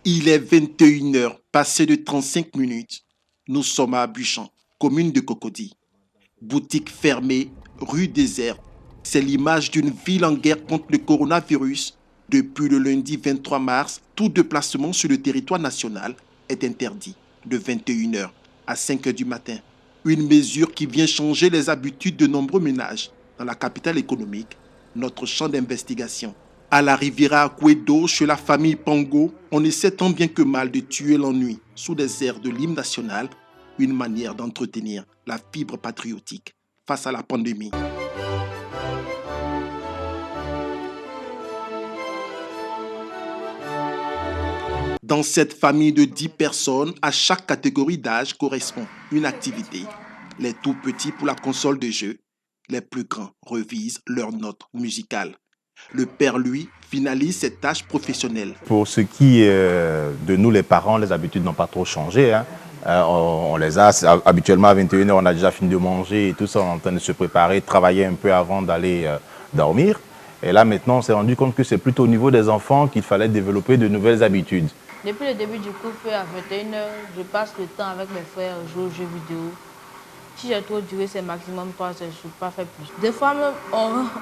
Il est 21 heures, passé de 35 minutes. Nous sommes à Buchan, commune de Cocody. Boutique fermée, rue déserte. C'est l'image d'une ville en guerre contre le coronavirus. Depuis le lundi 23 mars, tout déplacement sur le territoire national est interdit de 21 heures à 5 heures du matin. Une mesure qui vient changer les habitudes de nombreux ménages dans la capitale économique, notre champ d'investigation. À la Riviera Akwedo, chez la famille Pango, on essaie tant bien que mal de tuer l'ennui sous des airs de l'hymne national, une manière d'entretenir la fibre patriotique face à la pandémie. Dans cette famille de 10 personnes, à chaque catégorie d'âge correspond une activité. Les tout petits pour la console de jeu, les plus grands revisent leurs notes musicales. Le père, lui, finalise ses tâches professionnelles. Pour ce qui est de nous, les parents, les habitudes n'ont pas trop changé. Hein. On les a habituellement à 21 h, on a déjà fini de manger et tout ça, on est en train de se préparer, de travailler un peu avant d'aller dormir. Et là, maintenant, on s'est rendu compte que c'est plutôt au niveau des enfants qu'il fallait développer de nouvelles habitudes. Depuis le début du couvre-feu à 21 h, je passe le temps avec mes frères, jouer aux jeux vidéo. Si j'ai trop duré, c'est maximum 3 heures, je ne peux pas faire plus. Des fois, même,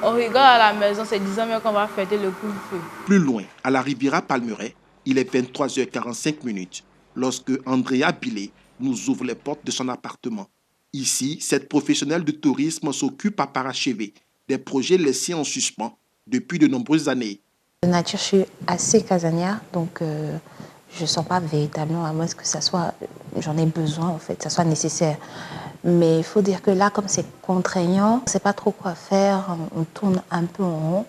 on rigole à la maison, c'est disant même qu'on va fêter le couvre-feu. Plus loin, à la Riviera Palmeraie, il est 23h45 lorsque Andrea Billet nous ouvre les portes de son appartement. Ici, cette professionnelle de tourisme s'occupe à parachever des projets laissés en suspens depuis de nombreuses années. De nature, je suis assez casanière, donc je ne sens pas véritablement, à moins que ça soit, j'en ai besoin en fait, ça soit nécessaire. Mais il faut dire que là, comme c'est contraignant, on ne sait pas trop quoi faire, on tourne un peu en rond.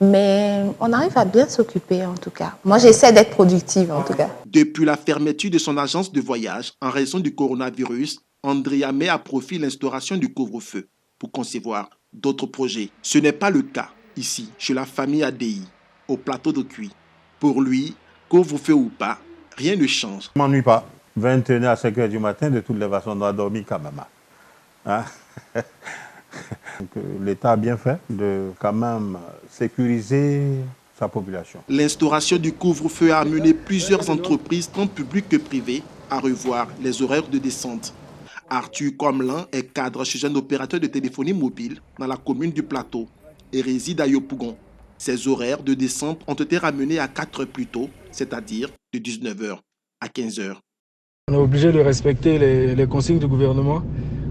Mais on arrive à bien s'occuper en tout cas. Moi, j'essaie d'être productive en tout cas. Depuis la fermeture de son agence de voyage en raison du coronavirus, Andrea met à profit l'instauration du couvre-feu pour concevoir d'autres projets. Ce n'est pas le cas ici, chez la famille ADI, au plateau de Cuy. Pour lui, couvre-feu ou pas, rien ne change. Je ne m'ennuie pas. 21 h à 5 h du matin, de toutes les façons, on doit dormir quand même. Hein? L'État a bien fait de quand même sécuriser sa population. L'instauration du couvre-feu a amené plusieurs entreprises, tant publiques que privées, à revoir les horaires de descente. Arthur Comlan est cadre chez un opérateur de téléphonie mobile dans la commune du Plateau et réside à Yopougon. Ses horaires de descente ont été ramenés à 4 heures plus tôt, c'est-à-dire de 19 h à 15 h. On est obligé de respecter les consignes du gouvernement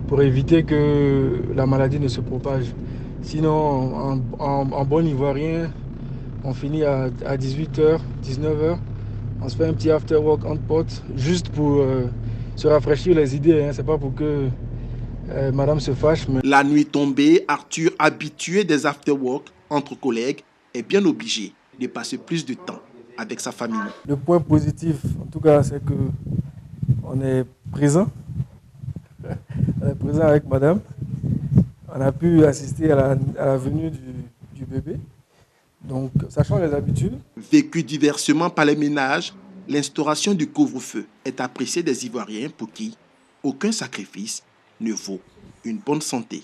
pour éviter que la maladie ne se propage. Sinon, en bon ivoirien, on finit à 18 h, 19 h. On se fait un petit after work entre potes, juste pour se rafraîchir les idées. Hein. C'est pas pour que madame se fâche. Mais... La nuit tombée, Arthur, habitué des after work entre collègues, est bien obligé de passer plus de temps avec sa famille. Le point positif, en tout cas, c'est que on est présent. On est présent avec madame. On a pu assister à la venue du bébé. Donc, ça change les habitudes. Vécu diversement par les ménages, l'instauration du couvre-feu est appréciée des Ivoiriens pour qui aucun sacrifice ne vaut une bonne santé.